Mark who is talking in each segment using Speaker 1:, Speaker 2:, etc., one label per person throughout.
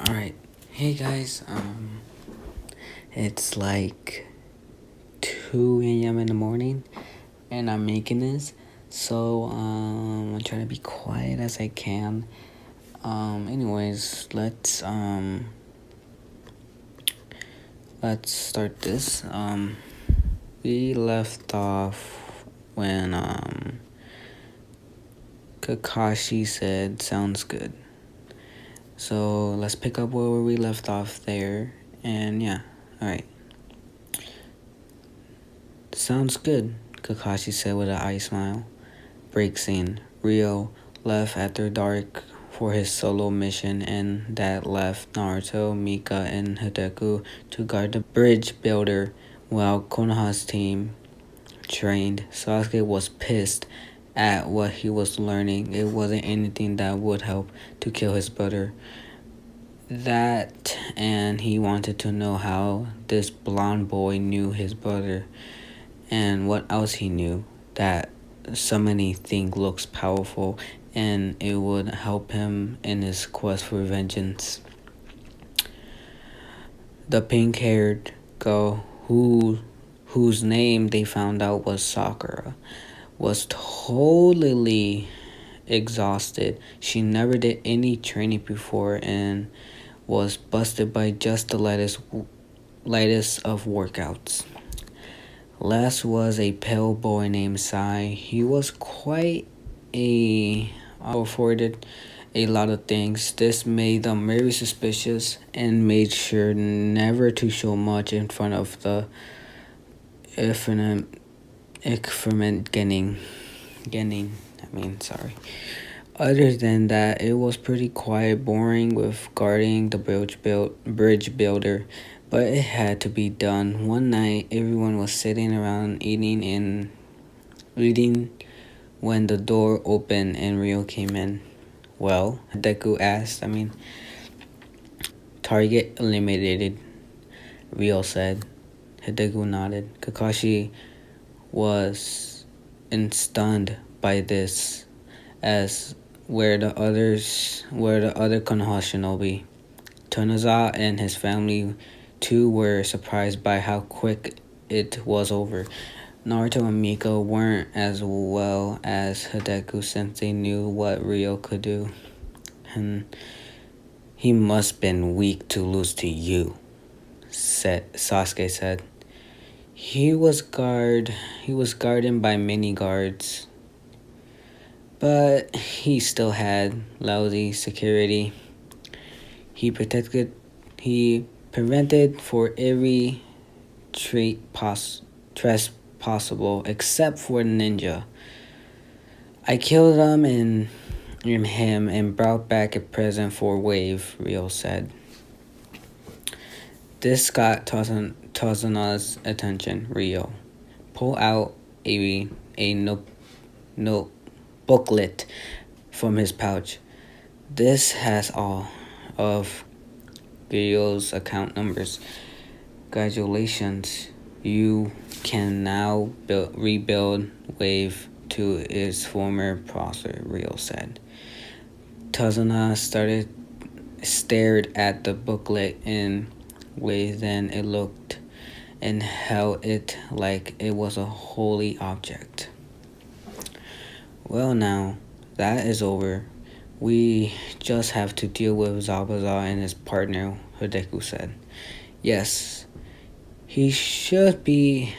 Speaker 1: Alright. Hey guys, it's like 2 a.m. in the morning and I'm making this. So, I'm trying to be quiet as I can. Anyways, let's start this. We left off when, Kakashi said, sounds good. So, let's pick up where we left off there. And yeah, alright. Sounds good, Kakashi said with an eye smile. Break scene. Rio left after dark for his solo mission, and that left Naruto, Mika, and Hideko to guard the bridge builder while Konoha's team trained. Sasuke was pissed at what he was learning. It wasn't anything that would help to kill his brother. That, and he wanted to know how this blonde boy knew his brother, and what else he knew. That summoning thing looks powerful, and it would help him in his quest for vengeance. The pink-haired girl whose name they found out was Sakura was totally exhausted. She never did any training before and was busted by just the lightest of workouts. Last was a pale boy named Sai. He was quite afforded a lot of things. This made them very suspicious and made sure never to show much in front of the Ikferment sorry. Other than that, it was pretty quiet, boring with guarding the bridge builder, but it had to be done. One night, everyone was sitting around eating and reading when the door opened and Rio came in. Well, Deku asked. Target eliminated, Rio said. Hideko nodded. Kakashi was stunned by this, as where the other Konoha shinobi. Tonoza and his family too were surprised by how quick it was over. Naruto and Mika weren't as well as Hideko since they knew what Rio could do. And he must been weak to lose to you, Sasuke said. He was guarded by many guards, but he still had lousy security. He prevented for every trespass possible except for ninja. I killed him and brought back a present for Wave, Rio said. This got Tazuna's attention. Rio pull out a note booklet from his pouch. This has all of Rio's account numbers. Congratulations, you can now rebuild Wave to its former prosper, Rio said. Tazuna stared at the booklet in ways then it looked and held it like it was a holy object. Well, now that is over. We just have to deal with Zabuza and his partner, Hideko said. Yes, he should be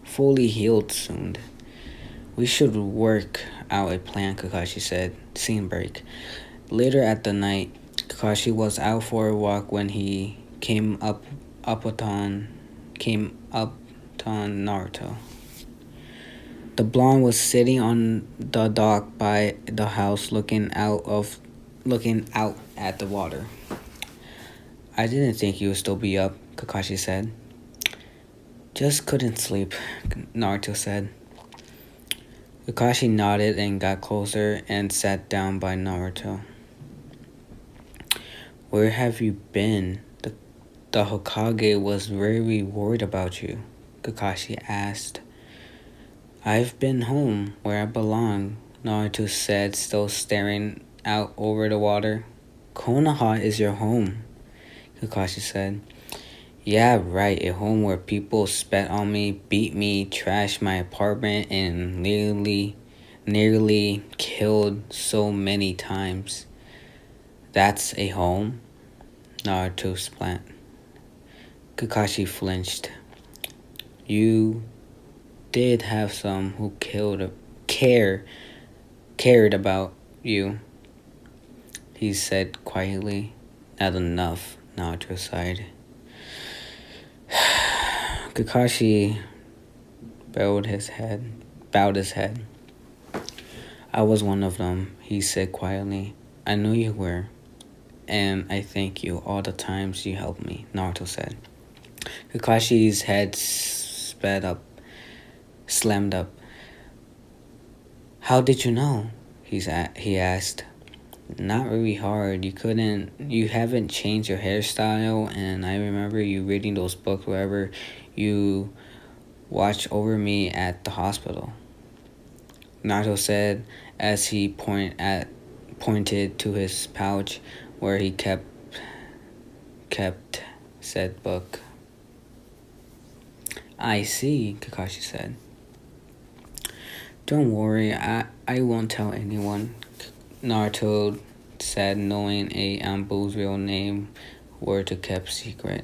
Speaker 1: fully healed soon. We should work out a plan, Kakashi said. Scene break. Later at the night, Kakashi was out for a walk when he came upon Naruto. The blonde was sitting on the dock by the house looking out at the water. I didn't think you would still be up, Kakashi said. Just couldn't sleep, Naruto said. Kakashi nodded and got closer and sat down by Naruto. Where have you been? The Hokage was very worried about you, Kakashi asked. I've been home, where I belong, Naruto said, still staring out over the water. Konoha is your home, Kakashi said. Yeah, right, a home where people spat on me, beat me, trashed my apartment, and nearly killed so many times. That's a home? Naruto splat. Kakashi flinched. You did have some who cared about you, he said quietly. Not enough, Naruto sighed. Kakashi bowed his head. I was one of them, he said quietly. I knew you were, and I thank you all the times you helped me, Naruto said. Kakashi's head slammed up. How did you know? He asked. Not really hard. You haven't changed your hairstyle, and I remember you reading those books wherever you watched over me at the hospital, Naruto said as he pointed to his pouch where he kept said book. I see, Kakashi said. Don't worry, I won't tell anyone, Naruto said, knowing a Ambu's real name were to kept secret.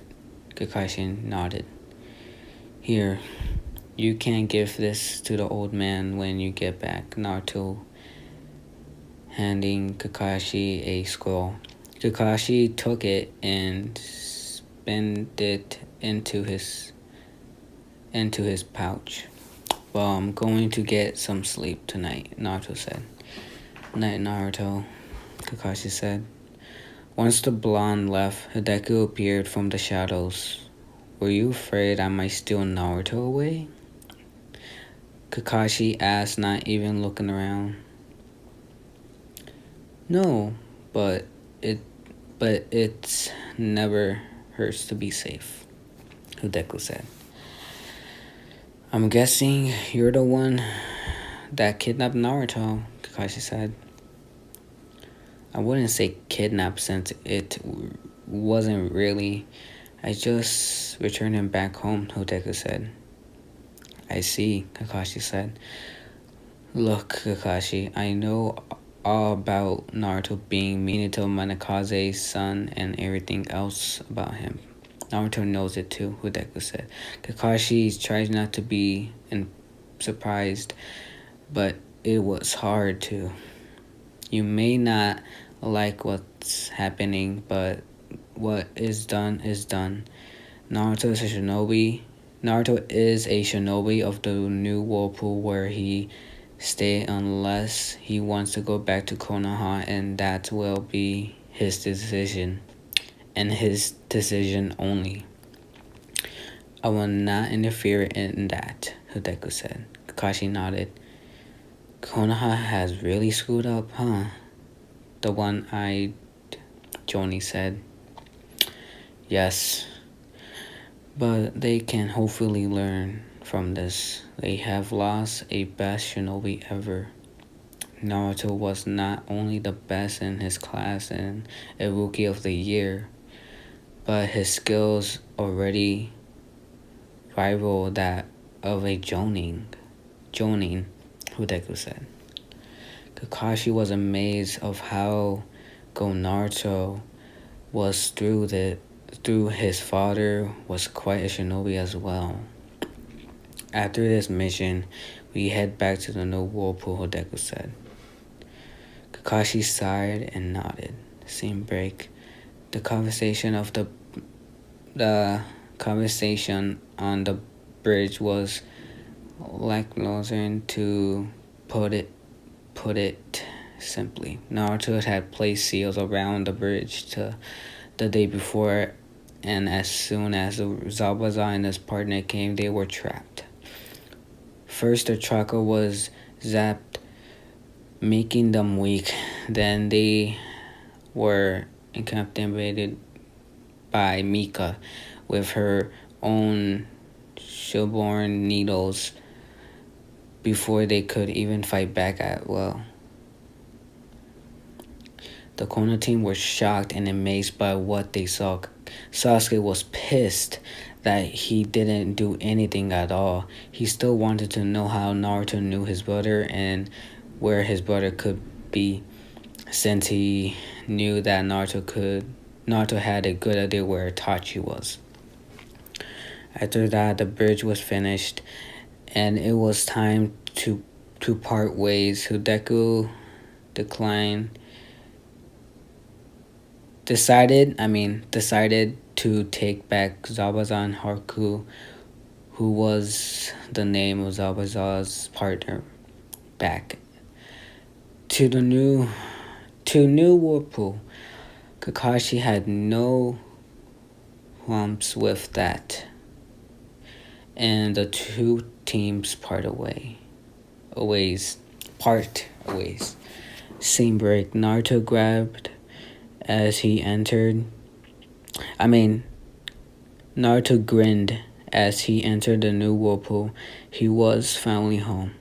Speaker 1: Kakashi nodded. Here, you can give this to the old man when you get back, Naruto, handing Kakashi a scroll. Kakashi took it and spun it into his pouch. Well, I'm going to get some sleep tonight, Naruto said. Night, Naruto, Kakashi said. Once the blonde left, Hideko appeared from the shadows. Were you afraid I might steal Naruto away? Kakashi asked, not even looking around. No, but it's never hurts to be safe, Hideko said. I'm guessing you're the one that kidnapped Naruto, Kakashi said. I wouldn't say kidnap since it wasn't really. I just returned him back home, Hideko said. I see, Kakashi said. Look, Kakashi, I know all about Naruto being Minato Manakaze's son and everything else about him. Naruto knows it too, Hideko said. Kakashi tries not to be surprised, but it was hard to. You may not like what's happening, but what is done is done. Naruto is a shinobi of the new Whirlpool where he stay unless he wants to go back to Konoha, and that will be his decision, and his decision only. I will not interfere in that, Hideko said. Kakashi nodded. Konoha has really screwed up, huh? The one-eyed Joni said. Yes, but they can hopefully learn from this. They have lost a best shinobi ever. Naruto was not only the best in his class and a rookie of the year, but his skills already rival that of a Jonin, Hideko said. Kakashi was amazed of how go Naruto was through his father was quite a shinobi as well. After this mission, we head back to the new Whirlpool, Hideko said. Kakashi sighed and nodded. Scene break. The conversation on the bridge was lackluster, to put it simply. Naruto had placed seals around the bridge the day before, and as soon as the Zabuza and his partner came, they were trapped. First, the tracker was zapped, making them weak. Then they were incapacitated by Mika with her own shellborn needles before they could even fight back at will. The Konoha team were shocked and amazed by what they saw. Sasuke was pissed that he didn't do anything at all. He still wanted to know how Naruto knew his brother and where his brother could be, since he knew that Naruto had a good idea where Itachi was. After that, the bridge was finished, and it was time to part ways. Hideko decided to take back Zabazan Haku, who was the name of Zabazan's partner, back to new Whirlpool. Kakashi had no qualms with that, and the two teams part ways. Scene break. Naruto grabbed as he entered. Naruto grinned as he entered the new Whirlpool. He was finally home.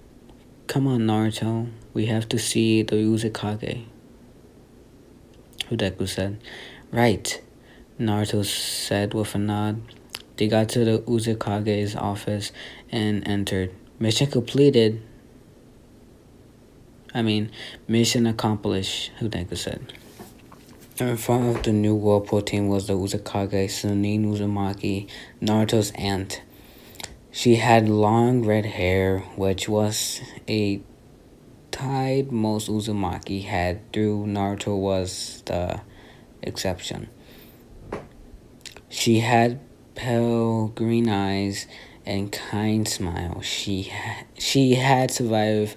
Speaker 1: Come on, Naruto. We have to see the Uzukage, Hideko said. Right, Naruto said with a nod. They got to the Uzukage's office and entered. Mission completed. Mission accomplished, Hideko said. In front of the new Whirlpool team was the Uzukage, Sunin Uzumaki, Naruto's aunt. She had long red hair, which was a type most Uzumaki had, though Naruto was the exception. She had pale green eyes and kind smile. She had survived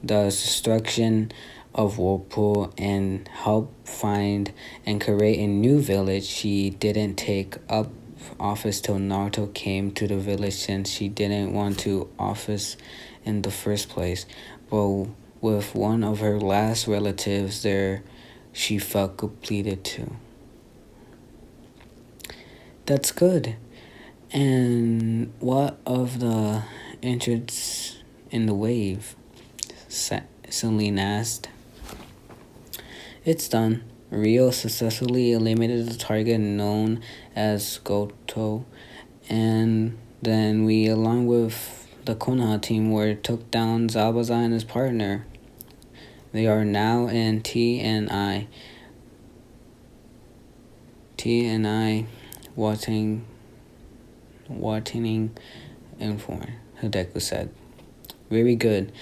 Speaker 1: the destruction of Whirlpool and helped find and create a new village. She didn't take up office till Naruto came to the village, since she didn't want to office in the first place. But with one of her last relatives there, she felt completed too. That's good. And what of the entrance in the wave? Celine asked. It's done. Rio successfully eliminated the target known as Goto, and then we, along with the Konoha team, took down Zabuza and his partner. They are now in T&I watching inform, Hideko said. Very good.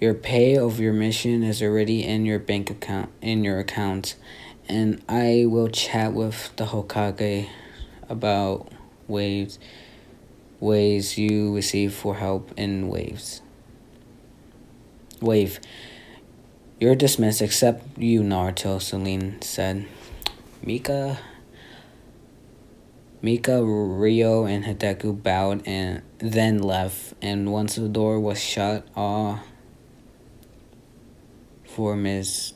Speaker 1: Your pay of your mission is already in your account, and I will chat with the Hokage about ways you receive for help in wave. You're dismissed except you, Naruto, Celine said. Mika, Rio, and Hideko bowed and then left, and once the door was shut, all form is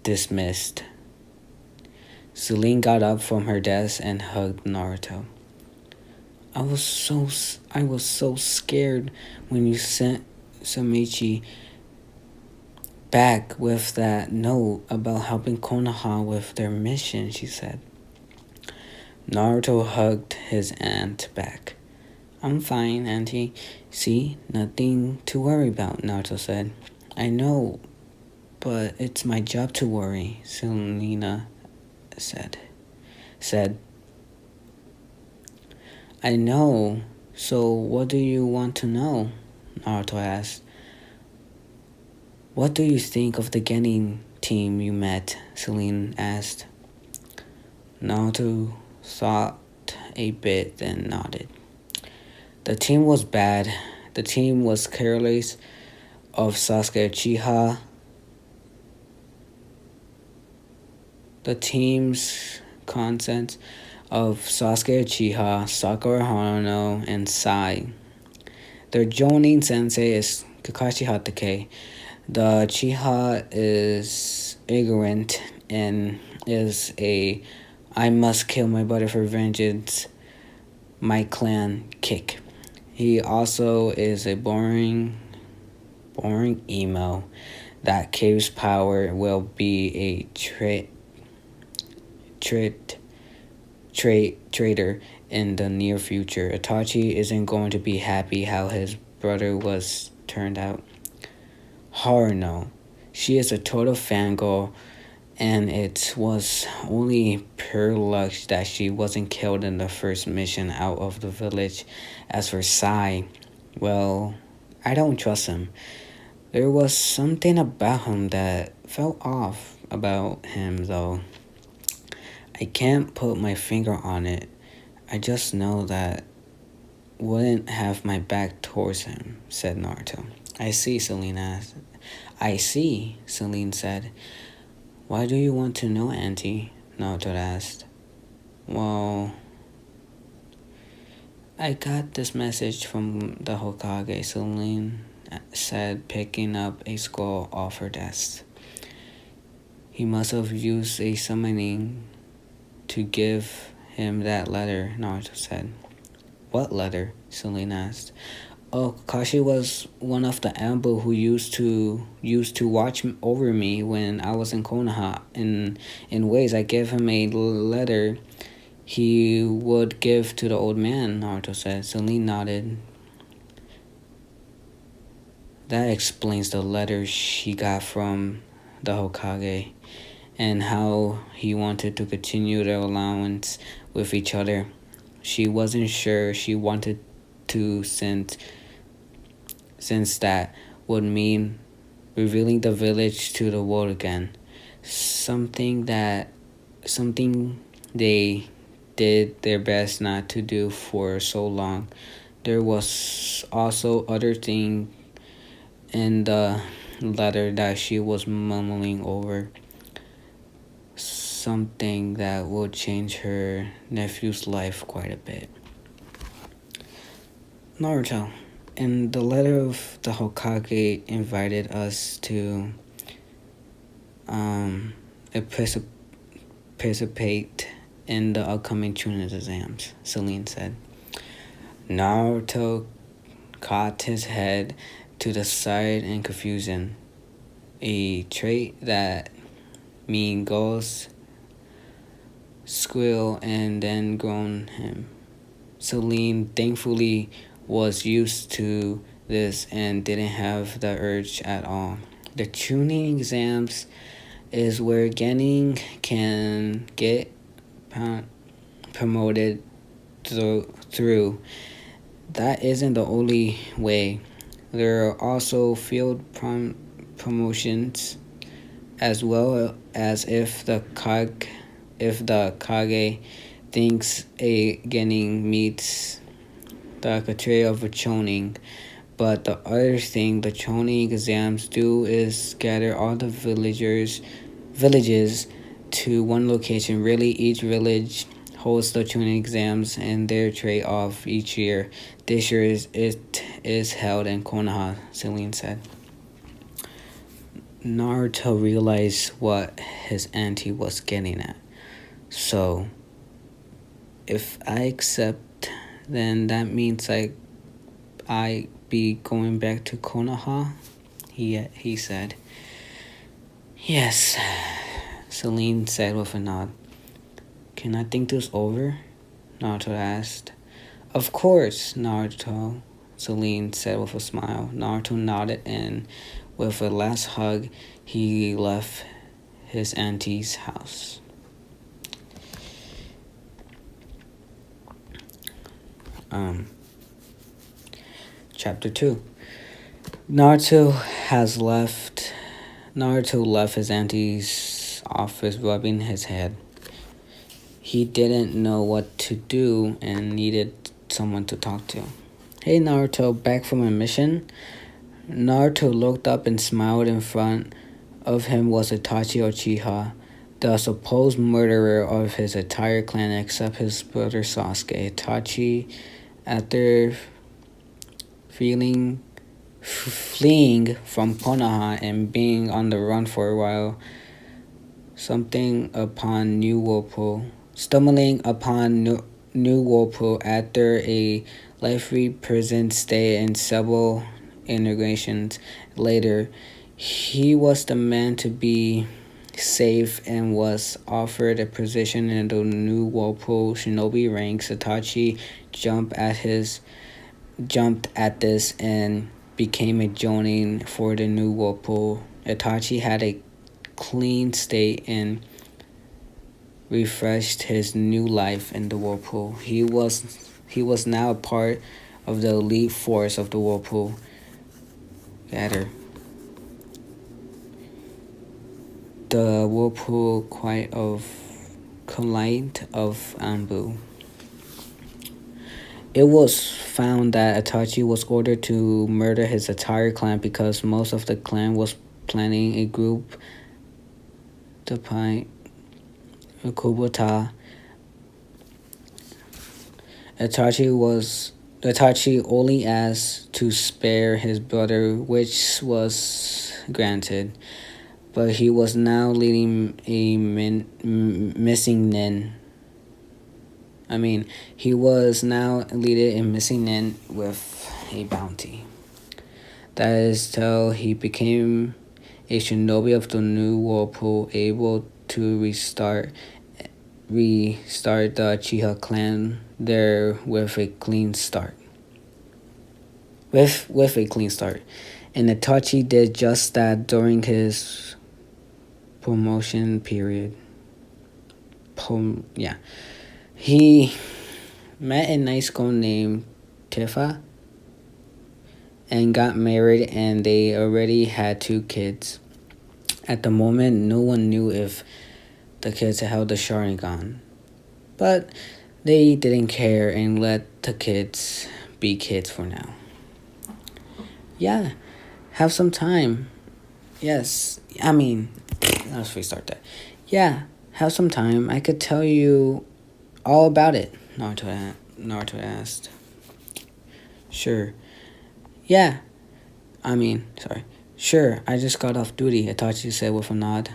Speaker 1: dismissed. Celine got up from her desk and hugged Naruto. I was so scared when you sent Samichi back with that note about helping Konoha with their mission, she said. Naruto hugged his aunt back. I'm fine, Auntie. See, nothing to worry about, Naruto said. I know, but it's my job to worry, Selena said. I know, so what do you want to know? Naruto asked. What do you think of the Genin team you met? Celine asked. Naruto thought a bit, then nodded. The team was bad. The team was careless of Sasuke Uchiha. The team's consent of Sasuke Uchiha, Sakura Haruno, and Sai. Their Jonin sensei is Kakashi Hatake. The Uchiha is ignorant and is a I must kill my brother for vengeance, my clan kick. He also is a boring emo. that Cave's power will be a traitor in the near future. Itachi isn't going to be happy how his brother was turned out. Haruno, she is a total fangirl, and it was only pure luck that she wasn't killed in the first mission out of the village. As for Sai, well, I don't trust him. There was something about him that felt off about him, though. I can't put my finger on it. I just know that wouldn't have my back towards him, said Naruto. I see, Celine asked. I see, Celine said. Why do you want to know, Auntie? Naruto asked. Well, I got this message from the Hokage, Celine said, picking up a scroll off her desk. He must have used a summoning to give him that letter, Naruto said. What letter? Celine asked. Oh, Kakashi was one of the Ambu who used to watch over me when I was in Konoha. In ways, I gave him a letter he would give to the old man, Naruto said. Celine nodded. That explains the letter she got from the Hokage and how he wanted to continue their alliance with each other. She wasn't sure she wanted to since that would mean revealing the village to the world again. Something they did their best not to do for so long. There was also other thing in the letter that she was mumbling over. Something that would change her nephew's life quite a bit. Naruto, in the letter of the Hokage invited us to participate in the upcoming Chunin exams, Celine said. Naruto caught his head to the side in confusion, a trait that mean goes squeal and then groan him. Celine thankfully was used to this and didn't have the urge at all. The tuning exams is where Genning can get promoted through. That isn't the only way. There are also field promotions, as well as if the Kage thinks a Genin meets the criteria of a choning. But the other thing the choning exams do is gather all the villages to one location. Really, each village holds the tuning exams and their trade-off each year. This year it is held in Konoha, Celine said. Naruto realized what his auntie was getting at. So, if I accept, then that means I be going back to Konoha? He said. Yes, Celine said with a nod. Can I think this over? Naruto asked. Of course, Naruto, Celine said with a smile. Naruto nodded and with a last hug, he left his auntie's house. Chapter 2. Naruto left his auntie's office rubbing his head. He didn't know what to do and needed someone to talk to. Hey Naruto, back from a mission? Naruto looked up and smiled. In front of him was Itachi Uchiha, the supposed murderer of his entire clan except his brother Sasuke. Itachi, after fleeing from Konoha and being on the run for a while, stumbling upon New Whirlpool after a lengthy prison stay and several integrations later, He was the man to be safe and was offered a position in the new Whirlpool shinobi ranks. Itachi jumped at this and became a jonin for the new Whirlpool. Itachi had a clean state and refreshed his new life in the Whirlpool. He was now a part of the elite force of the Whirlpool. Gather. The Whirlpool quite of Collide of Anbu. It was found that Itachi was ordered to murder his entire clan because most of the clan was planning a group to fight Kubota. Itachi only asked to spare his brother, which was granted. But he was now leading a missing nin. He was now leading a missing nin with a bounty. That is till he became a shinobi of the new Whirlpool, able to restart the Uchiha clan there with a clean start. With a clean start. And Itachi did just that during his promotion period. He met a nice girl named Tifa and got married, and they already had 2 kids. At the moment, no one knew if the kids held the Sharingan, but they didn't care and let the kids be kids for now. Yeah, have some time. Yes, let's restart that. Yeah, have some time. I could tell you all about it, Naruto asked. Sure. Yeah, sorry. Sure, I just got off duty, Itachi said with a nod.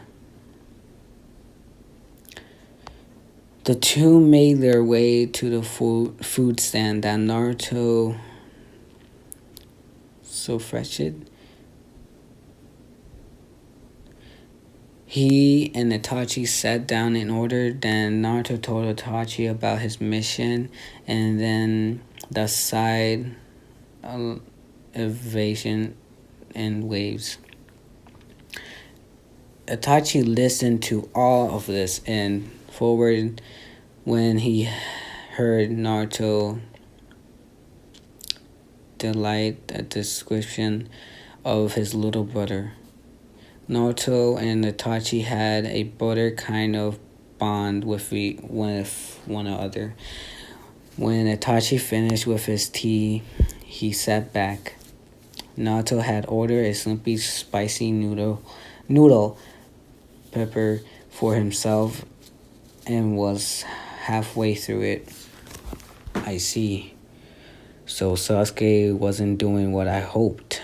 Speaker 1: The two made their way to the food stand that Naruto so wretched. He and Itachi sat down in order. Then Naruto told Itachi about his mission and then the side evasion and waves. Itachi listened to all of this and forward when he heard Naruto delight a description of his little brother. Naruto and Itachi had a brother kind of bond with one another. When Itachi finished with his tea, he sat back. Naruto had ordered a simply spicy noodle pepper for himself and was halfway through it. I see. So Sasuke wasn't doing what I hoped.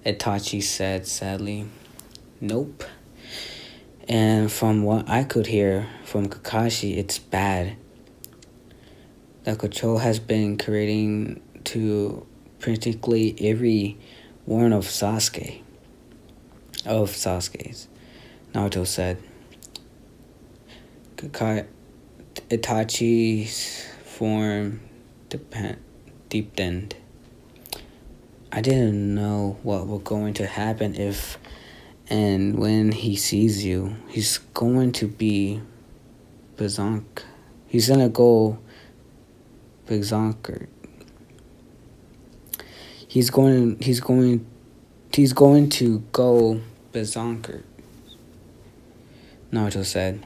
Speaker 1: Itachi said sadly. Nope. And from what I could hear from Kakashi, it's bad. The control has been creating to practically every one of Sasuke's, Naruto said. Itachi's form deepened. I didn't know what was going to happen if and when he sees you. He's going to be berserk. He's gonna go berserker. He's going to go berserker, Naruto said.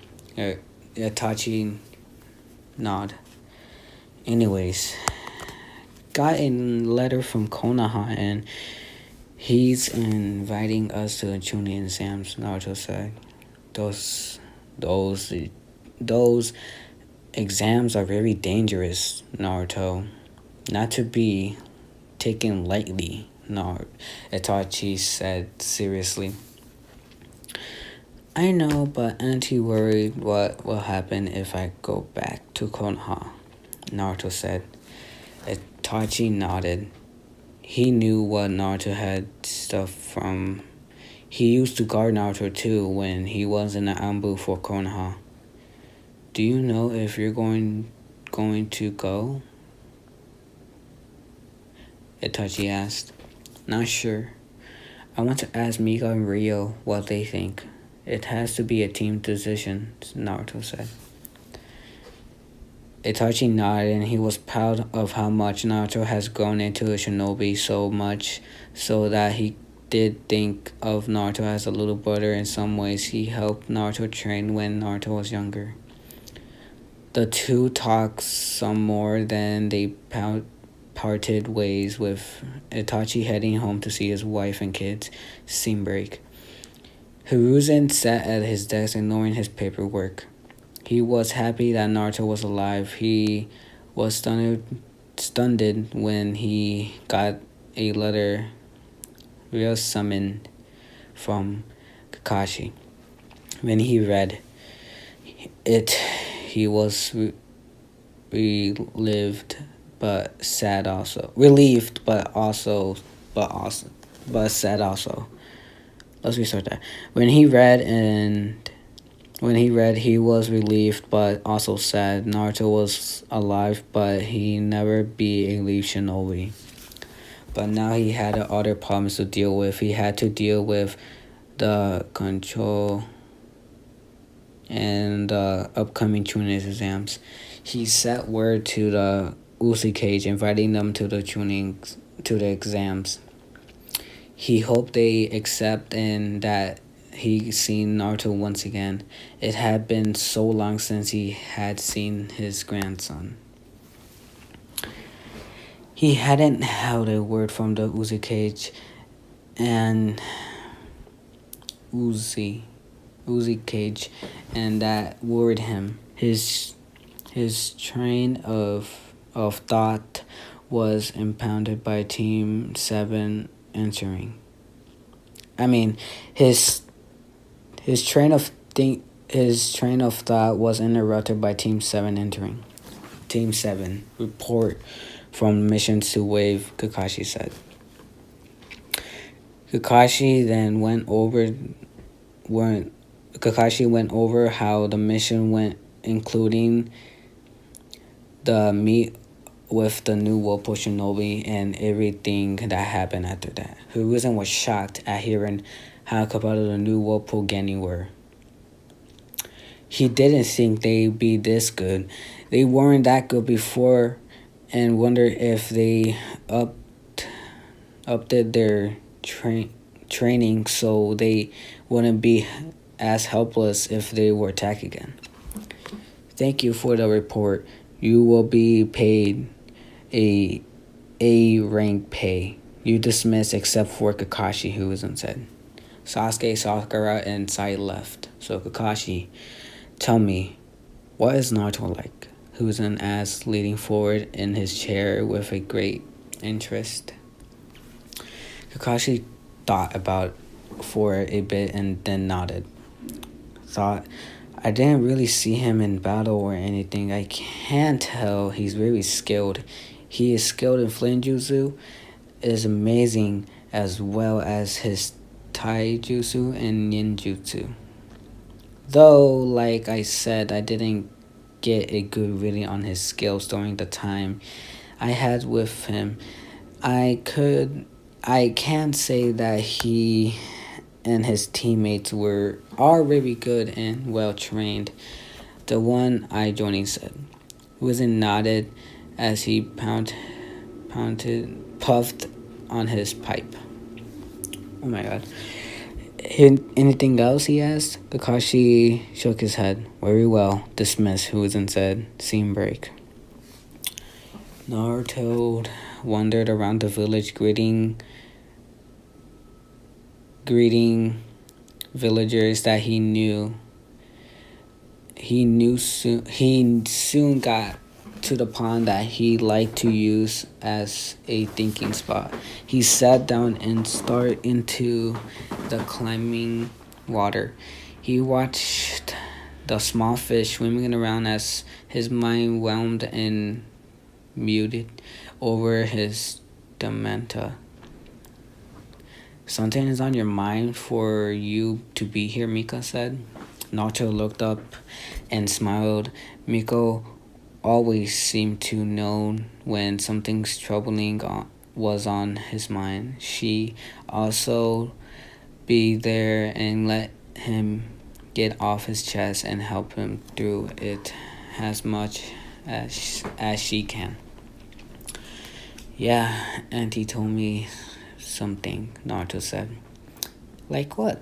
Speaker 1: Itachi nod. Anyways, got a letter from Konoha and he's inviting us to the Chunin exams, Naruto said. Those exams are very dangerous, Naruto. Not to be taken lightly, Itachi said seriously. I know, but aren't you worried what will happen if I go back to Konoha? Naruto said. Itachi nodded. he knew what Naruto had stuff from. He used to guard Naruto too when he was in the ambush for Konoha. Do you know if you're going to go? Itachi asked. Not sure. I want to ask Mika and Rio what they think. It has to be a team decision, Naruto said. Itachi nodded and he was proud of how much Naruto has grown into a shinobi, so much so that he did think of Naruto as a little brother. In some ways, he helped Naruto train when Naruto was younger. The two talked some more, then they parted ways, with Itachi heading home to see his wife and kids. Scene break. Hiruzen sat at his desk ignoring his paperwork. He was happy that Naruto was alive. He was stunned when he got a letter real summoned from Kakashi. When he read it, he was relieved but sad also. Relieved but sad also. Let's restart that. When he read, he was relieved but also sad. Naruto was alive, but he never be a leaf shinobi. But now he had other problems to deal with. He had to deal with the control and the upcoming tuning exams. He sent word to the Uzi Cage, inviting them to the exams. He hoped they accept and that he seen Naruto once again. It had been so long since he had seen his grandson. He hadn't held a word from the Uzi Cage and Uzi Cage, and that worried him. His train of thought was impounded by Team 7 entering. I mean, his train of thought was interrupted by Team 7 entering. Team 7, report from missions to wave, Kakashi said. Kakashi went over how the mission went, including the meet with the new Whirlpool shinobi and everything that happened after that. Hiruzen was shocked at hearing how capable the new Whirlpool Genin were. He didn't think they'd be this good. They weren't that good before, and wondered if they upped their training so they wouldn't be as helpless if they were attacked again. Thank you for the report. You will be paid a rank pay. You dismissed except for Kakashi, Hiruzen said. Sasuke, Sakura, and Sai left. So Kakashi, tell me, what is Naruto like? Hiruzen asked, leaning forward in his chair with a great interest. Kakashi thought about for a bit and then nodded. Thought, I didn't really see him in battle or anything. I can tell he's very skilled. He is skilled in flame jutsu, is amazing, as well as his taijutsu and ninjutsu. Though, like I said, I didn't get a good reading on his skills during the time I had with him. I can't say that he and his teammates are very good and well trained. The one-eyed Johnny said. Wizen nodded as he puffed on his pipe. Oh my god. Anything else, he asked. Kakashi shook his head. Very well. Dismissed, Hiruzen said. Scene break. Naruto wandered around the village greeting villagers that he knew. He soon got to the pond that he liked to use as a thinking spot. He sat down and stared into the climbing water. He watched the small fish swimming around as his mind whelmed and muted over his Dementa. Something is on your mind for you to be here, Mika said. Naruto looked up and smiled. Miko always seemed to know when something's troubling was on his mind. She also be there and let him get off his chest and help him through it as much as she can. Yeah, Auntie told me something, Naruto said. Like what?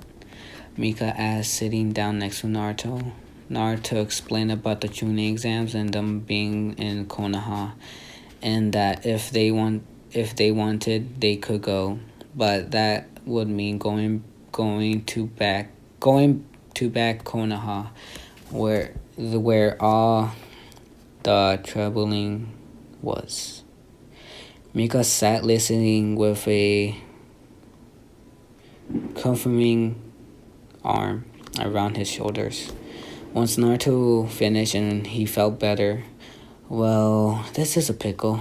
Speaker 1: Mika asked, sitting down next to Naruto. Naruto explained about the tuning exams and them being in Konoha, and that if they wanted, they could go, but that would mean going to back Konoha, where all the troubling was. Mika sat listening with a comforting arm around his shoulders. Once Naruto finished and he felt better, well, this is a pickle,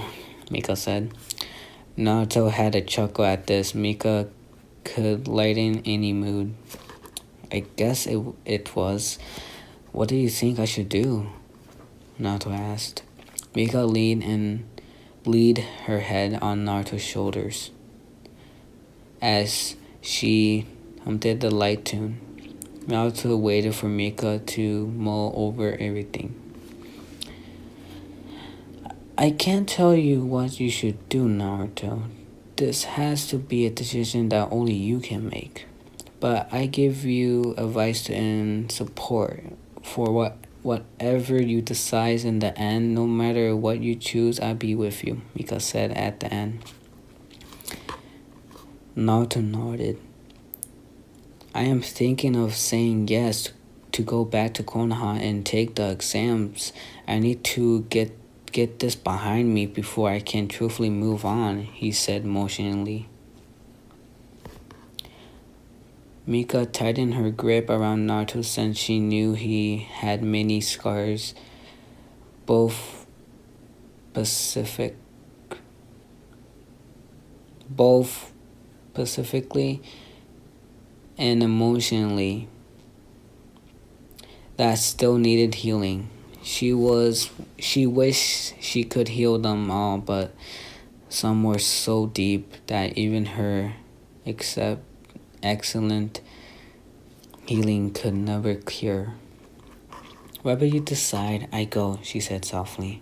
Speaker 1: Mika said. Naruto had a chuckle at this. Mika could lighten any mood. I guess it was. What do you think I should do? Naruto asked. Mika leaned her head on Naruto's shoulders as she hummed the light tune. Naruto waited for Mika to mull over everything. I can't tell you what you should do, Naruto. This has to be a decision that only you can make. But I give you advice and support for whatever you decide in the end. No matter what you choose, I'll be with you, Mika said at the end. Naruto nodded. I am thinking of saying yes to go back to Konoha and take the exams. I need to get this behind me before I can truthfully move on, he said emotionally. Mika tightened her grip around Naruto since she knew he had many scars, both specifically and emotionally, that still needed healing. She wished she could heal them all, but some were so deep that even her excellent healing could never cure. Whatever you decide, I go, she said softly.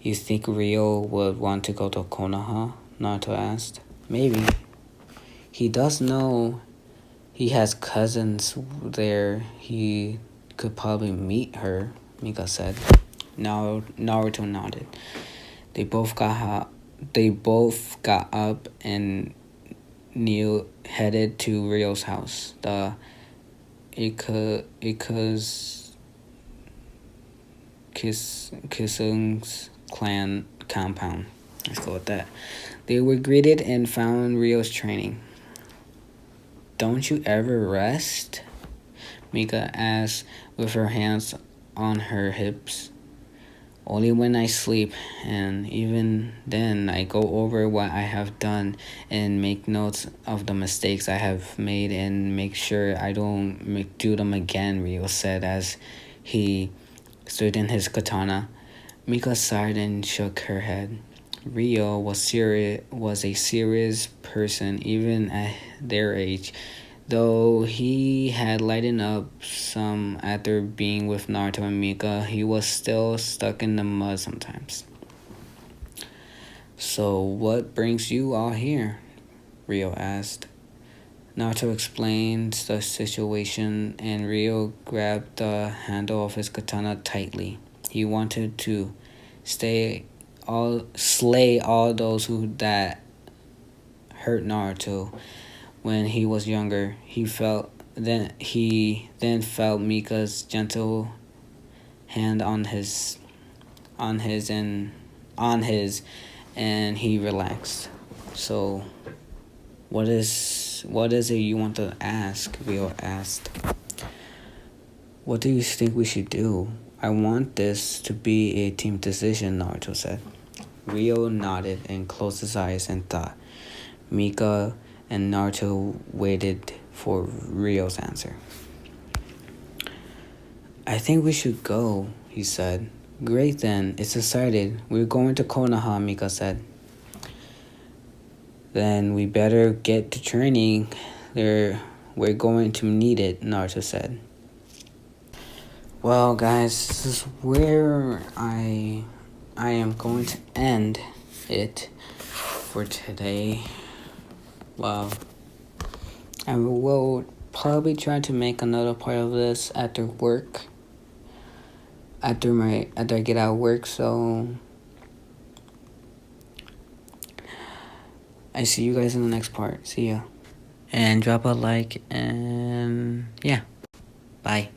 Speaker 1: You think Rio would want to go to Konoha? Naruto asked. Maybe. He does know he has cousins there. He could probably meet her, Mika said. Naruto nodded. They both got up and headed to Rio's house, the Kisung's clan compound. Let's go with that. They were greeted and found Rio's training. Don't you ever rest? Mika asked with her hands on her hips. Only when I sleep, and even then I go over what I have done and make notes of the mistakes I have made and make sure I don't do them again, Rio said as he stood in his katana. Mika sighed and shook her head. Rio was a serious person even at their age, though he had lightened up some after being with Naruto and Mika. He was still stuck in the mud sometimes. So what brings you all here? Rio asked. Naruto explained the situation and Rio grabbed the handle of his katana tightly. He wanted to slay all those that hurt Naruto when he was younger. He then felt Mika's gentle hand on his and he relaxed. So what is it you want to ask? Rio asked. What do you think we should do? I want this to be a team decision, Naruto said. Rio nodded and closed his eyes and thought. Mika and Naruto waited for Rio's answer. I think we should go, he said. Great then, it's decided. We're going to Konoha, Mika said. Then we better get to training. We're going to need it, Naruto said. Well, guys, this is where I am going to end it for today. Well, I will probably try to make another part of this after work. After I get out of work, so I see you guys in the next part. See ya. And drop a like and yeah. Bye.